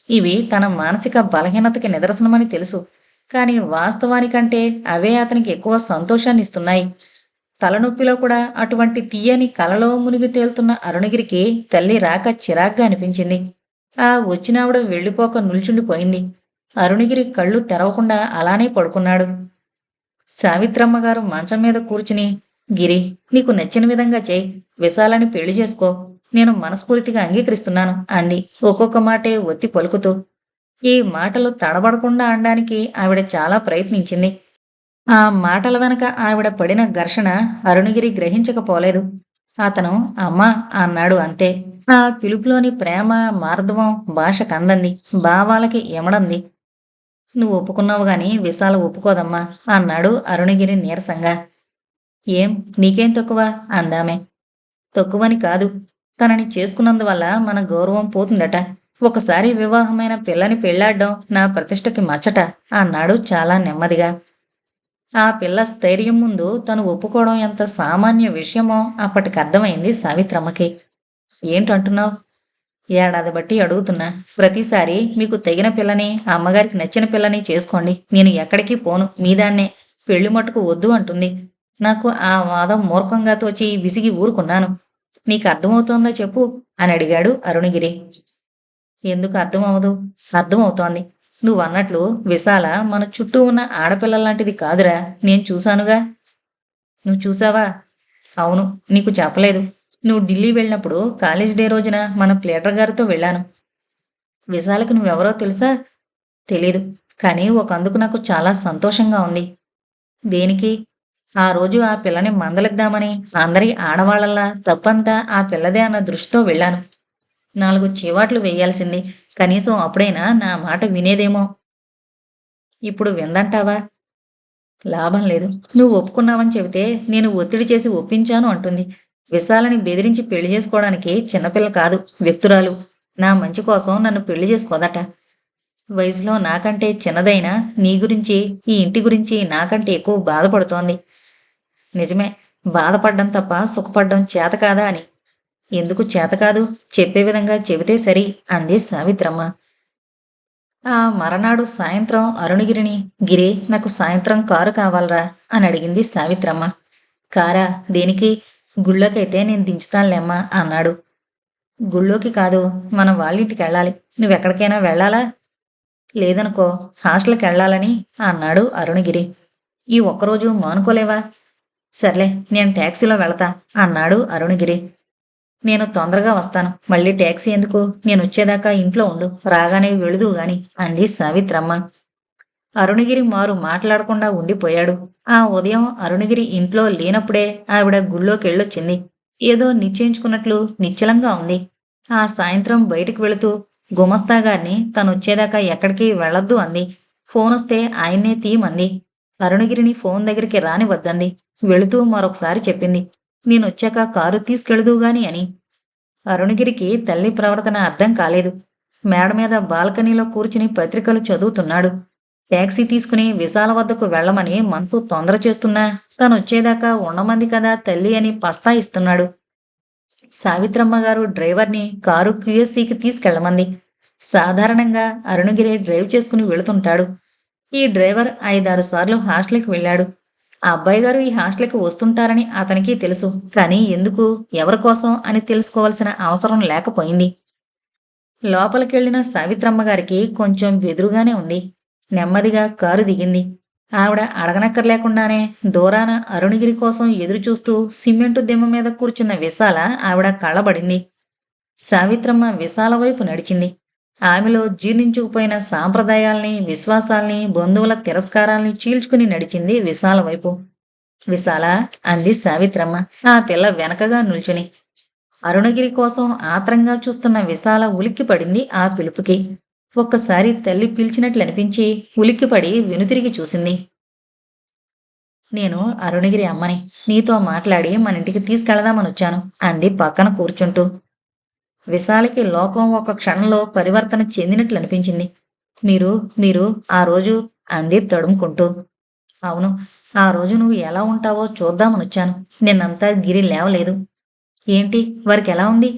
ఇవి తన మానసిక బలహీనతకి నిదర్శనమని తెలుసు. కానీ వాస్తవానికంటే అవే అతనికి ఎక్కువ సంతోషాన్ని ఇస్తున్నాయి. తలనొప్పిలో కూడా అటువంటి తీయని కలలో మునిగి తేలుతున్న అరుణగిరికి తల్లి రాక చిరాగ్గా అనిపించింది. ఆ వచ్చినావిడ వెళ్ళిపోక నిల్చుండిపోయింది. అరుణగిరి కళ్ళు తెరవకుండా అలానే పడుకున్నాడు. సావిత్రమ్మ గారు మంచం మీద కూర్చుని, గిరి, నీకు నచ్చిన విధంగా చేయి, విశాలని పెళ్లి చేసుకో, నేను మనస్ఫూర్తిగా అంగీకరిస్తున్నాను అంది, ఒక్కొక్క మాటే ఒత్తి పలుకుతూ. ఈ మాటలు తడబడకుండా అనడానికి ఆవిడ చాలా ప్రయత్నించింది. ఆ మాటల వెనక ఆవిడ పడిన ఘర్షణ అరుణగిరి గ్రహించకపోలేదు. అతను అమ్మా అన్నాడు అంతే. ఆ పిలుపులోని ప్రేమ, మార్దవం భాష కందంది, భావాలకి ఎమడంది. నువ్వు ఒప్పుకున్నావు గాని విశాల ఒప్పుకోదమ్మా అన్నాడు అరుణగిరి నీరసంగా. ఏం, నీకేం తక్కువ అందామె. తక్కువని కాదు, తనని చేసుకున్నందువల్ల మన గౌరవం పోతుందట. ఒకసారి వివాహమైన పిల్లని పెళ్లాడ్డం నా ప్రతిష్టకి మచ్చట అన్నాడు చాలా నెమ్మదిగా. ఆ పిల్ల స్థైర్యం ముందు తను ఒప్పుకోవడం ఎంత సామాన్య విషయమో అప్పటికి అర్థమైంది సావిత్రమ్మకి. ఏంటంటున్నావు? ఏడాది బట్టి అడుగుతున్నా. ప్రతిసారి మీకు తగిన పిల్లని, అమ్మగారికి నచ్చిన పిల్లని చేసుకోండి, నేను ఎక్కడికి పోను, మీదాన్నే, పెళ్లి మటుకు వద్దు అంటుంది. నాకు ఆ వాదం మూర్ఖంగా తోచి విసిగి ఊరుకున్నాను. నీకు అర్థమవుతోందా చెప్పు అని అడిగాడు అరుణగిరి. ఎందుకు అర్థమవదు? అర్థమవుతోంది. నువ్వన్నట్లు విశాల మన చుట్టూ ఉన్న ఆడపిల్లలాంటిది కాదురా, నేను చూశానుగా. నువ్వు చూసావా? అవును, నీకు చెప్పలేదు. నువ్వు ఢిల్లీ వెళ్ళినప్పుడు కాలేజ్ డే రోజున మన ప్లేటర్ గారితో వెళ్ళాను. విశాలకు నువ్వెవరో తెలుసా? తెలీదు, కానీ ఒకందుకు నాకు చాలా సంతోషంగా ఉంది. దేనికి? ఆ రోజు ఆ పిల్లని మందలిద్దామని అందరి ఆడవాళ్లలా తప్పంతా ఆ పిల్లదే అన్న దృష్టితో వెళ్ళాను. 4 చీవాట్లు వేయాల్సింది, కనీసం అప్పుడైనా నా మాట వినేదేమో. ఇప్పుడు విందంటావా? లాభం లేదు. నువ్వు ఒప్పుకున్నావని చెబితే నేను ఒత్తిడి చేసి ఒప్పించాను అంటుంది. విశాలని బెదిరించి పెళ్లి చేసుకోవడానికి చిన్నపిల్ల కాదు, వ్యక్తురాలు. నా మంచి కోసం నన్ను పెళ్లి చేసుకోదట. వయసులో నాకంటే చిన్నదైనా నీ గురించి, ఈ ఇంటి గురించి నాకంటే ఎక్కువ బాధపడుతోంది. నిజమే, బాధపడ్డం తప్ప సుఖపడ్డం చేత కాదా అని. ఎందుకు చేతకాదు? చెప్పే విధంగా చెబితే సరి అంది సావిత్రమ్మ. ఆ మరనాడు సాయంత్రం అరుణగిరిని, గిరి, నాకు సాయంత్రం కారు కావాలరా అని అడిగింది సావిత్రమ్మ. కారా? దేనికి? గుళ్ళోకైతే నేను దించుతానులేమ్మా అన్నాడు. గుళ్ళోకి కాదు, మన వాళ్ళింటికి వెళ్ళాలి. నువ్వెక్కడికైనా వెళ్ళాలా? లేదనుకో, హాస్టల్కి వెళ్ళాలని అన్నాడు అరుణగిరి. ఈ ఒక్కరోజు మానుకోలేవా? సర్లే, నేను ట్యాక్సీలో వెళతా అన్నాడు అరుణగిరి. నేను తొందరగా వస్తాను, మళ్ళీ ట్యాక్సీ ఎందుకు, నేను వచ్చేదాకా ఇంట్లో ఉండు, రాగానే వెళుదు గాని అంది సావిత్రమ్మ. అరుణగిరి మారు మాట్లాడకుండా ఉండిపోయాడు. ఆ ఉదయం అరుణగిరి ఇంట్లో లేనప్పుడే ఆవిడ గుళ్ళోకెళ్ళొచ్చింది. ఏదో నిశ్చయించుకున్నట్లు నిశ్చలంగా ఉంది. ఆ సాయంత్రం బయటికి వెళుతూ గుమస్తాగారిని తనొచ్చేదాకా ఎక్కడికి వెళ్ళొద్దు అంది. ఫోనొస్తే ఆయన్నే తీయమంది. అరుణగిరిని ఫోన్ దగ్గరికి రానివద్దంది. వెళుతూ మరొకసారి చెప్పింది, నేనొచ్చాక కారు తీసుకెళుదువుగాని అని. అరుణగిరికి తల్లి ప్రవర్తన అర్థం కాలేదు. మేడ మీద బాల్కనీలో కూర్చుని పత్రికలు చదువుతున్నాడు. ట్యాక్సీ తీసుకుని విశాల వద్దకు వెళ్లమని మనసు తొందర చేస్తున్నా తనొచ్చేదాకా ఉండమంది కదా తల్లి అని పస్తాయిస్తున్నాడు. సావిత్రమ్మ గారు డ్రైవర్ని కారు క్యూఎస్సీకి తీసుకెళ్లమంది. సాధారణంగా అరుణగిరి డ్రైవ్ చేసుకుని వెళుతుంటాడు. ఈ డ్రైవర్ 5-6 సార్లు హాస్టల్కి వెళ్ళాడు. ఆ అబ్బాయి గారు ఈ హాస్టల్కి వస్తుంటారని అతనికి తెలుసు, కానీ ఎందుకు, ఎవరి కోసం అని తెలుసుకోవాల్సిన అవసరం లేకపోయింది. లోపలికెళ్లిన సావిత్రమ్మ గారికి కొంచెం బెదురుగానే ఉంది. నెమ్మదిగా కారు దిగింది. ఆవిడ అడగనక్కర్లేకుండానే దూరాన అరుణగిరి కోసం ఎదురుచూస్తూ సిమెంటు దిమ్మ మీద కూర్చున్న విశాల ఆవిడ కళ్ళబడింది. సావిత్రమ్మ విశాల వైపు నడిచింది. ఆమెలో జీర్ణించుకుపోయిన సాంప్రదాయాల్ని, విశ్వాసాల్ని, బంధువుల తిరస్కారాల్ని చీల్చుకుని నడిచింది విశాల వైపు. విశాల అంది సావిత్రమ్మ ఆ పిల్ల వెనకగా నిల్చుని. అరుణగిరి కోసం ఆత్రంగా చూస్తున్న విశాల ఉలిక్కిపడింది ఆ పిలుపుకి. ఒక్కసారి తల్లి పిలిచినట్లనిపించి ఉలిక్కిపడి వెనుతిరిగి చూసింది. నేను అరుణగిరి అమ్మని, నీతో మాట్లాడి మన ఇంటికి తీసుకెళదామనొచ్చాను అంది పక్కన కూర్చుంటూ. విశాలకి లోకం ఒక క్షణంలో పరివర్తన చెందినట్లనిపించింది. మీరు మీరు ఆ రోజు అంది తడుముకుంటూ. అవును, ఆ రోజు నువ్వు ఎలా ఉంటావో చూద్దామనొచ్చాను. నిన్నంతా గిరి లేవలేదు. ఏంటి, వారికి ఎలా ఉంది?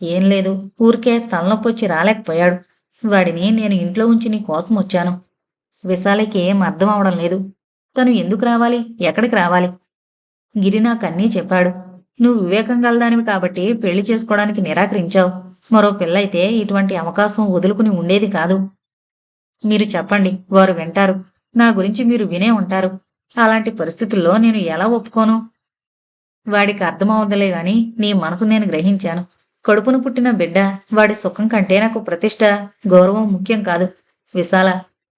ఏం లేదు, ఊరికే తలనొప్పొచ్చి రాలేకపోయాడు. వాడిని నేను ఇంట్లో ఉంచి నీ కోసం వచ్చాను. విశాలకి ఏం అర్థం అవడం లేదు. తను ఎందుకు రావాలి, ఎక్కడికి రావాలి? గిరి నాకన్నీ చెప్పాడు. నువ్వు వివేకం గలదానివి కాబట్టి పెళ్లి చేసుకోవడానికి నిరాకరించావు. మరో పిల్లయితే ఇటువంటి అవకాశం వదులుకుని ఉండేది కాదు. మీరు చెప్పండి, వారు వింటారు. నా గురించి మీరు వినే ఉంటారు. అలాంటి పరిస్థితుల్లో నేను ఎలా ఒప్పుకోను? వాడికి అర్థమవుదలే గాని నీ మనసు నేను గ్రహించాను. కడుపున పుట్టిన బిడ్డ, వాడి సుఖం కంటే నాకు ప్రతిష్ట, గౌరవం ముఖ్యం కాదు. విశాల,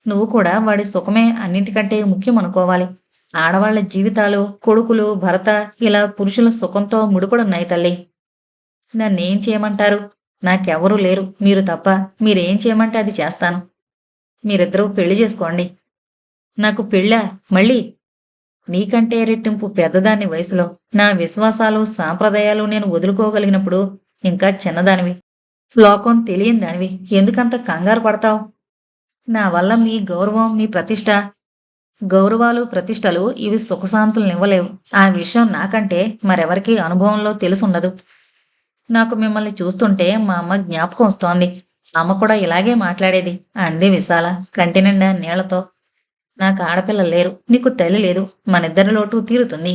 నువ్వు కూడా వాడి సుఖమే అన్నింటికంటే ముఖ్యం అనుకోవాలి. ఆడవాళ్ల జీవితాలు, కొడుకులు, భర్త ఇలా పురుషుల సుఖంతో ముడిపడున్నాయి తల్లి. నన్నేం చేయమంటారు? నాకెవరూ లేరు, మీరు తప్ప. మీరేం చేయమంటే అది చేస్తాను. మీరిద్దరూ పెళ్లి చేసుకోండి. నాకు పెళ్ళా? మళ్ళీ? నీకంటే రెట్టింపు పెద్దదాన్ని వయసులో. నా విశ్వాసాలు, సాంప్రదాయాలు నేను వదులుకోగలిగినప్పుడు ఇంకా చిన్నదానివి, లోకం తెలియని దానివి. ఎందుకంత కంగారు పడతావు? నా వల్ల మీ గౌరవం, మీ ప్రతిష్ట. గౌరవాలు, ప్రతిష్టలు ఇవి సుఖశాంతులనివ్వలేవు. ఆ విషయం నాకంటే మరెవరికీ అనుభవంలో తెలుసుండదు. నాకు మిమ్మల్ని చూస్తుంటే మా అమ్మ జ్ఞాపకం వస్తోంది. అమ్మ కూడా ఇలాగే మాట్లాడేది అంది విశాల కంటి నిండా నీళ్లతో. నాకు ఆడపిల్లలు లేరు, నీకు తల్లి లేదు. మనిద్దరి లోటు తీరుతుంది.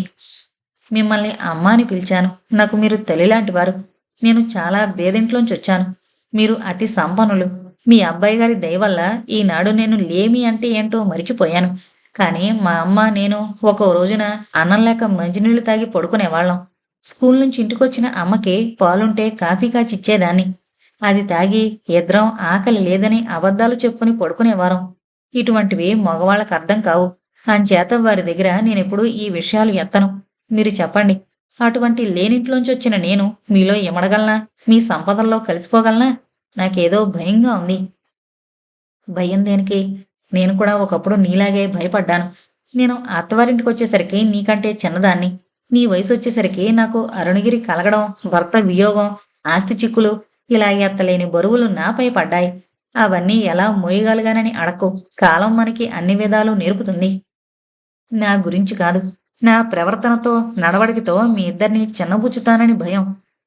మిమ్మల్ని అమ్మ అని పిలిచాను. నాకు మీరు తల్లిలాంటి వారు. నేను చాలా పేదింట్లోంచి వచ్చాను. మీరు అతి సంపన్నులు. మీ అబ్బాయి గారి దయ వల్ల ఈనాడు నేను లేమి అంటే ఏంటో మరిచిపోయాను. కానీ మా అమ్మ నేను ఒక రోజున అన్నం లేక మంచినీళ్లు తాగి పడుకునేవాళ్ళం. స్కూల్ నుంచి ఇంటికొచ్చిన అమ్మకి పాలుంటే కాఫీ కాచిచ్చేదాన్ని. అది తాగి ఇద్దరం ఆకలి లేదని అబద్ధాలు చెప్పుకుని పడుకునేవారం. ఇటువంటివి మగవాళ్ళకు అర్థం కావు. అంచేత వారి దగ్గర నేనెప్పుడూ ఈ విషయాలు ఎత్తను. మీరు చెప్పండి, అటువంటి లేనింట్లోంచి వచ్చిన నేను మీలో ఇమడగలనా? మీ సంపదల్లో కలిసిపోగలనా? నాకేదో భయంగా ఉంది. భయం దేనికి? నేను కూడా ఒకప్పుడు నీలాగే భయపడ్డాను. నేను అత్తవారింటికి వచ్చేసరికి నీకంటే చిన్నదాన్ని. నీ వయసు వచ్చేసరికి నాకు అరుణగిరి కలగడం, భర్త వియోగం, ఆస్తి చిక్కులు, ఇలా ఎత్తలేని బరువులు నాపై పడ్డాయి. అవన్నీ ఎలా మోయగలిగానని అడక్కు. కాలం మనకి అన్ని విధాలు నేర్పుతుంది. నా గురించి కాదు, నా ప్రవర్తనతో, నడవడికతో మీ ఇద్దరిని చిన్నబుచ్చుతానని భయం.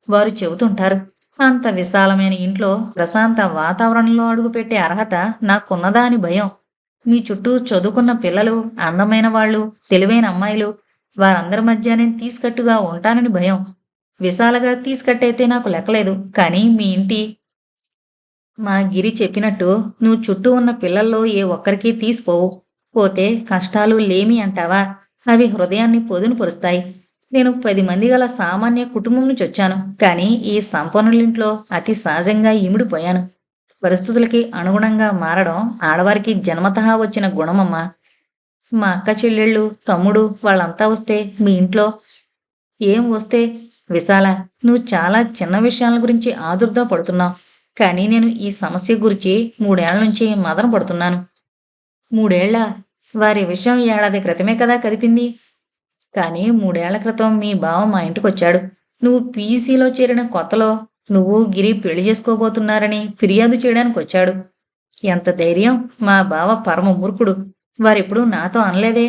వారు చెబుతుంటారు. అంత విశాలమైన ఇంట్లో ప్రశాంత వాతావరణంలో అడుగుపెట్టే అర్హత నాకున్నదా అని భయం. మీ చుట్టూ చదువుకున్న పిల్లలు, అందమైన వాళ్ళు, తెలివైన అమ్మాయిలు, వారందరి మధ్య నేను తీసుకట్టుగా ఉంటానని భయం. విశాలగా తీసుకట్టయితే నాకు లెక్కలేదు. కానీ మీ ఇంటి మా గిరి చెప్పినట్టు నువ్వు చుట్టూ ఉన్న పిల్లల్లో ఏ ఒక్కరికి తీసిపోవు. పోతే కష్టాలు లేమి అంటావా? అవి హృదయాన్ని పొదును పొరుస్తాయి. నేను 10 మంది గల సామాన్య కుటుంబం నుంచి వచ్చాను. కానీ ఈ సంపన్నులింట్లో అతి సహజంగా ఇమిడిపోయాను. పరిస్థితులకి అనుగుణంగా మారడం ఆడవారికి జన్మతహా వచ్చిన గుణమమ్మా. మా అక్క చెల్లెళ్ళు, తమ్ముడు వాళ్ళంతా వస్తే మీ ఇంట్లో ఏం వస్తే? విశాల, నువ్వు చాలా చిన్న విషయాల గురించి ఆదుర్దా పడుతున్నావు. కానీ నేను ఈ సమస్య గురించి 3 ఏళ్ల నుంచి మదన పడుతున్నాను. 3 ఏళ్ల? వారి విషయం ఏడాది క్రితమే కదా కదిపింది. కానీ 3 ఏళ్ల క్రితం మీ బావ మా ఇంటికొచ్చాడు. నువ్వు పీయూసీలో చేరిన కొత్తలో నువ్వు గిరి పెళ్లి చేసుకోబోతున్నారని ఫిర్యాదు చేయడానికి వచ్చాడు. ఎంత ధైర్యం! మా బావ పరమ మూర్ఖుడు. వారెప్పుడూ నాతో అనలేదే.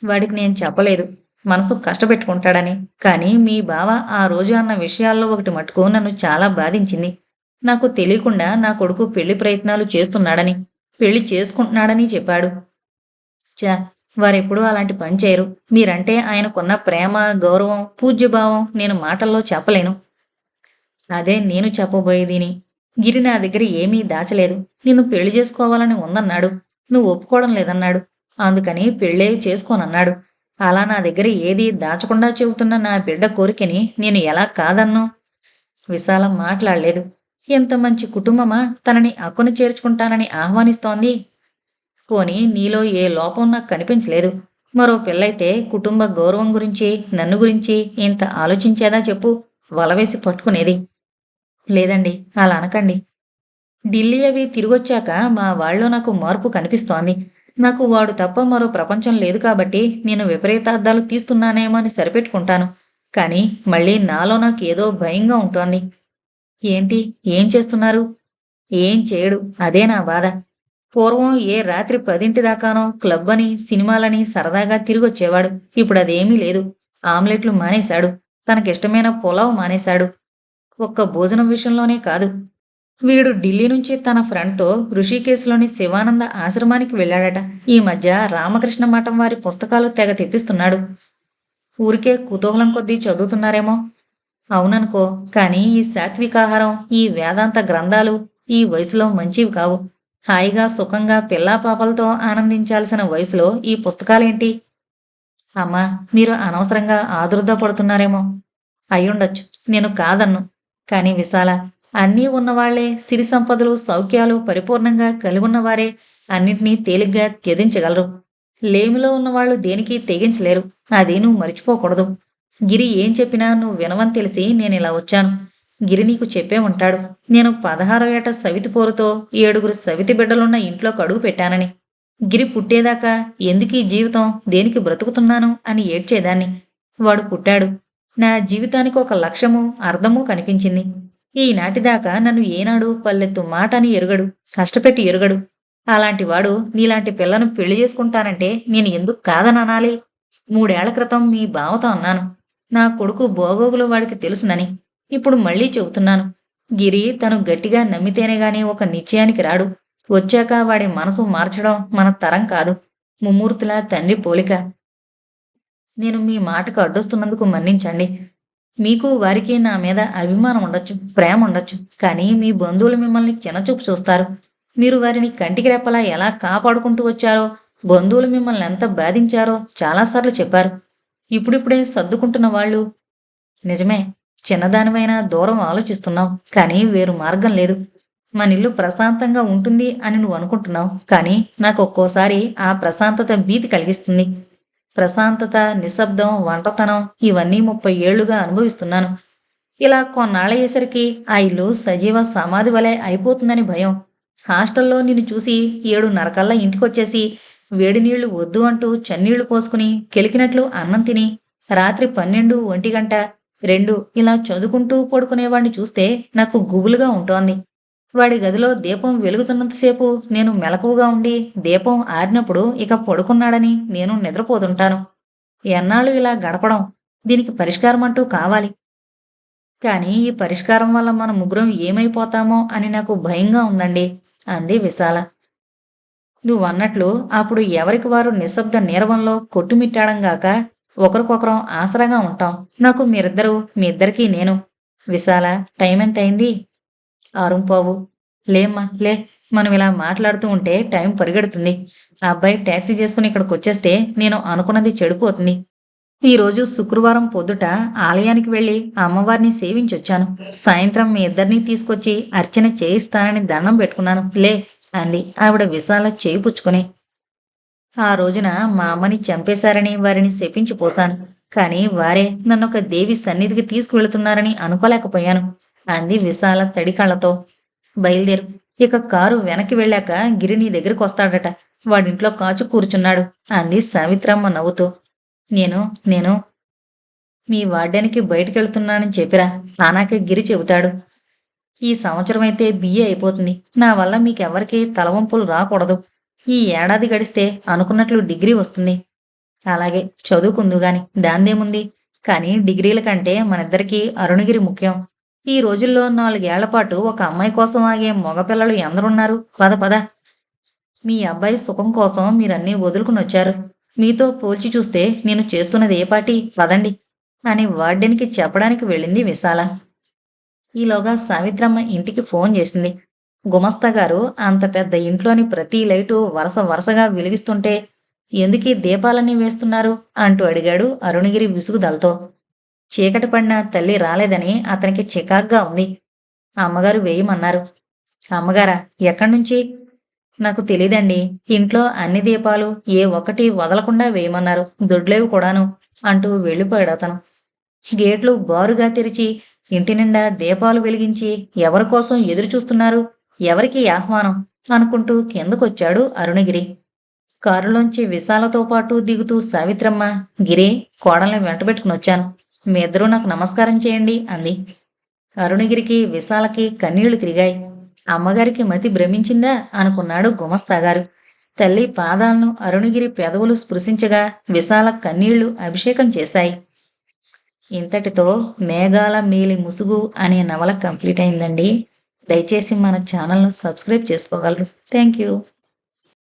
వాడికి నేను చెప్పలేదు, మనసు కష్టపెట్టుకుంటాడని. కానీ మీ బావ ఆ రోజు అన్న విషయాల్లో ఒకటి మటుకు నన్ను చాలా బాధించింది. నాకు తెలియకుండా నా కొడుకు పెళ్లి ప్రయత్నాలు చేస్తున్నాడని, పెళ్లి చేసుకుంటున్నాడని చెప్పాడు. చ వారెప్పుడూ అలాంటి పని చేయరు. మీరంటే ఆయనకున్న ప్రేమ, గౌరవం, పూజ్యభావం నేను మాటల్లో చెప్పలేను. అదే నేను చెప్పబోయేదిని. గిరి నా దగ్గర ఏమీ దాచలేదు. నిన్ను పెళ్లి చేసుకోవాలని ఉందన్నాడు. నువ్వు ఒప్పుకోవడం లేదన్నాడు. అందుకని పెళ్ళే చేసుకోనన్నాడు. అలా నా దగ్గర ఏదీ దాచకుండా చెబుతున్న నా బిడ్డ కోరికని నేను ఎలా కాదన్ను? విశాలం మాట్లాడలేదు. ఎంత మంచి కుటుంబమా తనని అక్కున చేర్చుకుంటానని ఆహ్వానిస్తోంది. పోనీ నీలో ఏ లోపం నాకు కనిపించలేదు. మరో పిల్లయితే కుటుంబ గౌరవం గురించి, నన్ను గురించి ఇంత ఆలోచించేదా చెప్పు? వలవేసి పట్టుకునేది. లేదండి, అలా అనకండి. ఢిల్లీ అవి తిరిగొచ్చాక మా వాళ్ళలో నాకు మార్పు కనిపిస్తోంది. నాకు వాడు తప్ప మరో ప్రపంచం లేదు కాబట్టి నేను విపరీతార్థాలు తీస్తున్నానేమో అని సరిపెట్టుకుంటాను. కానీ మళ్ళీ నాలో నాకు ఏదో భయంగా ఉంటోంది. ఏంటి? ఏం చేస్తున్నారు? ఏం చేయడు, అదే నా బాధ. పూర్వం ఏ రాత్రి 10 దాకానో క్లబ్ అని, సినిమాలని సరదాగా తిరిగొచ్చేవాడు. ఇప్పుడు అదేమీ లేదు. ఆమ్లెట్లు మానేశాడు. తనకిష్టమైన పులావ్ మానేశాడు. ఒక్క భోజనం విషయంలోనే కాదు. వీడు ఢిల్లీ నుంచి తన ఫ్రెండ్తో ఋషికేశ్లోని శివానంద ఆశ్రమానికి వెళ్ళాడట. ఈ మధ్య రామకృష్ణ మఠం వారి పుస్తకాలు తెగ తెప్పిస్తున్నాడు. ఊరికే కుతూహలం కొద్దీ చదువుతున్నారేమో. అవుననుకో, కానీ ఈ సాత్వికాహారం, ఈ వేదాంత గ్రంథాలు ఈ వయసులో మంచివి కావు. హాయిగా సుఖంగా పిల్లా పాపలతో ఆనందించాల్సిన వయసులో ఈ పుస్తకాలేంటి? అమ్మా, మీరు అనవసరంగా ఆదుర్దా పడుతున్నారేమో. అయ్యుండొచ్చు. నేను కాదన్ను. కానీ విశాల, అన్నీ ఉన్నవాళ్లే, సిరి సంపదలు సౌఖ్యాలు పరిపూర్ణంగా కలిగున్నవారే అన్నింటినీ తేలిగ్గా త్యజించగలరు. లేమిలో ఉన్నవాళ్లు దేనికి తెగించలేరు. అది నువ్వు మరిచిపోకూడదు. గిరి ఏం చెప్పినా నువ్వు వినవని తెలిసి నేనిలా వచ్చాను. గిరి నీకు చెప్పే ఉంటాడు, నేను 16వ ఏట సవితి పోరుతో 7గురు సవితి బిడ్డలున్న ఇంట్లోకి అడుగు పెట్టానని. గిరి పుట్టేదాకా ఎందుకీ జీవితం, దేనికి బ్రతుకుతున్నాను అని ఏడ్చేదాన్ని. వాడు పుట్టాడు. నా జీవితానికి ఒక లక్ష్యము అర్థమూ కనిపించింది. ఈనాటిదాకా నన్ను ఏనాడు పల్లెత్తు మాట అని ఎరుగడు, కష్టపెట్టి ఎరుగడు. అలాంటివాడు నీలాంటి పిల్లను పెళ్లి చేసుకుంటానంటే నేను ఎందుకు కాదననాలి? 3 ఏళ్ల క్రితం మీ బావతో అన్నాను, నా కొడుకు బోగోగులు వాడికి తెలుసునని. ఇప్పుడు మళ్ళీ చెబుతున్నాను. గిరి తను గట్టిగా నమ్మితేనే గాని ఒక నిశ్చయానికి రాడు. వచ్చాక వాడి మనసు మార్చడం మన తరం కాదు. ముమ్మూర్తుల తండ్రి పోలిక. నేను మీ మాటకు అడ్డొస్తున్నందుకు మన్నించండి. మీకు వారికి నా మీద అభిమానం ఉండొచ్చు, ప్రేమ ఉండొచ్చు. కానీ మీ బంధువులు మిమ్మల్ని చిన్నచూపు చూస్తారు. మీరు వారిని కంటికి రెప్పలా ఎలా కాపాడుకుంటూ వచ్చారో, బంధువులు మిమ్మల్ని ఎంత బాధించారో చాలాసార్లు చెప్పారు. ఇప్పుడిప్పుడే సర్దుకుంటున్న వాళ్ళు. నిజమే, చిన్నదానివైనా దూరం ఆలోచిస్తున్నావు, కానీ వేరు మార్గం లేదు. మనిల్లు ప్రశాంతంగా ఉంటుంది అని నువ్వు అనుకుంటున్నావు, కానీ నాకు ఒక్కోసారి ఆ ప్రశాంతత భీతి కలిగిస్తుంది. ప్రశాంతత, నిశ్శబ్దం, వంటతనం ఇవన్నీ 30 ఏళ్లుగా అనుభవిస్తున్నాను. ఇలా కొన్నాళ్ళయ్యేసరికి ఆ ఇల్లు సజీవ సమాధి వలె అయిపోతుందని భయం. హాస్టల్లో నిన్ను చూసి 7:30 ఇంటికొచ్చేసి వేడి నీళ్లు వద్దు అంటూ చన్నీళ్లు పోసుకుని కెలికినట్లు అన్నం తిని రాత్రి 12, 1 2 ఇలా చదువుకుంటూ పడుకునేవాణ్ణి చూస్తే నాకు గుబులుగా ఉంటోంది. వాడి గదిలో దీపం వెలుగుతున్నంతసేపు నేను మెలకువగా ఉండి, దీపం ఆరినప్పుడు ఇక పడుకున్నాడని నేను నిద్రపోతుంటాను. ఎన్నాళ్ళు ఇలా గడపడం? దీనికి పరిష్కారం అంటూ కావాలి. కానీ ఈ పరిష్కారం వల్ల మన ముగ్గురం ఏమైపోతామో అని నాకు భయంగా ఉందండి, అంది విశాల. నువ్వన్నట్లు అప్పుడు ఎవరికి వారు నిశ్శబ్ద నీరవంలో కొట్టుమిట్టాడంగాక ఒకరికొకరం ఆసరాగా ఉంటాం. నాకు మీరిద్దరూ, మీ ఇద్దరికీ నేను. విశాల, టైం ఎంతయింది? 6:15. లేమ్మా లే, మనం ఇలా మాట్లాడుతూ ఉంటే టైం పరిగెడుతుంది. ఆ అబ్బాయి ట్యాక్సీ చేసుకుని ఇక్కడికి వచ్చేస్తే నేను అనుకున్నది చెడిపోతుంది. ఈరోజు శుక్రవారం పొద్దుట ఆలయానికి వెళ్ళి అమ్మవారిని సేవించొచ్చాను. సాయంత్రం మీ ఇద్దరినీ తీసుకొచ్చి అర్చన చేయిస్తానని దండం పెట్టుకున్నాను. లే, అంది ఆవిడ విశాల చేయి పుచ్చుకుని. ఆ రోజున మా అమ్మని చంపేశారని వారిని శపించిపోశాను. కానీ వారే నన్నొక దేవి సన్నిధికి తీసుకువెళుతున్నారని అనుకోలేకపోయాను, అంది విశాల తడి కళ్ళతో. బయలుదేరు, ఇక కారు వెనక్కి వెళ్ళాక గిరి నీ దగ్గరికి వస్తాడట. వాడింట్లో కాచు కూర్చున్నాడు, అంది సావిత్రమ్మ నవ్వుతూ. నేను మీ వాడ్యానికి బయటికెళ్తున్నానని చెప్పిరా, ఆనాకే గిరి చెబుతాడు. ఈ సంవత్సరం అయితే బిఏ అయిపోతుంది. నా వల్ల మీకెవ్వరికీ తలవంపులు రాకూడదు. ఈ ఏడాది గడిస్తే అనుకున్నట్లు డిగ్రీ వస్తుంది. అలాగే, చదువుకుందుగాని, దాందేముంది. కానీ డిగ్రీల కంటే మనిద్దరికీ అరుణగిరి ముఖ్యం. ఈ రోజుల్లో 4 ఏళ్లపాటు ఒక అమ్మాయి కోసం ఆగే మగపిల్లలు ఎందరున్నారు? పద పద. మీ అబ్బాయి సుఖం కోసం మీరన్నీ వదులుకుని వచ్చారు. మీతో పోల్చి చూస్తే నేను చేస్తున్నది ఏ పాటి? పదండి అని వార్డెన్కి చెప్పడానికి వెళ్ళింది విశాల. ఈలోగా సావిత్రమ్మ ఇంటికి ఫోన్ చేసింది. గుమస్తా గారు అంత పెద్ద ఇంట్లోని ప్రతి లైటు వరుస వరుసగా వెలిగిస్తుంటే ఎందుకీ దీపాలన్నీ వేస్తున్నారు అంటూ అడిగాడు అరుణగిరి విసుగుదలతో. చీకటి పడిన తల్లి రాలేదని అతనికి చికాగ్గా ఉంది. అమ్మగారు వేయమన్నారు. అమ్మగారా? ఎక్కడి నుంచి? నాకు తెలీదండి. ఇంట్లో అన్ని దీపాలు ఏ ఒక్కటి వదలకుండా వేయమన్నారు, దొడ్లేవి కూడాను అంటూ వెళ్ళిపోయాడు అతను. గేట్లు బారుగా తెరిచి ఇంటి నిండా దీపాలు వెలిగించి ఎవరి కోసం ఎదురు చూస్తున్నారు, ఎవరికి ఆహ్వానం అనుకుంటూ కిందకొచ్చాడు అరుణగిరి. కారులోంచి విశాలతో పాటు దిగుతూ సావిత్రమ్మ, గిరి, కోడల్ని వెంటబెట్టుకుని వచ్చాను. మీ ఇద్దరూ నాకు నమస్కారం చేయండి, అంది. అరుణగిరికి విశాలకి కన్నీళ్లు తిరిగాయి. అమ్మగారికి మతి భ్రమించిందా అనుకున్నాడు గుమస్తాగారు. తల్లి పాదాలను అరుణగిరి పెదవులు స్పృశించగా విశాల కన్నీళ్లు అభిషేకం చేశాయి. ఇంతటితో మేఘాల మేలి ముసుగు అనే నవల కంప్లీట్ అయిందండి. దయచేసి మన ఛానల్ను సబ్స్క్రైబ్ చేసుకోగలరు. Thank you.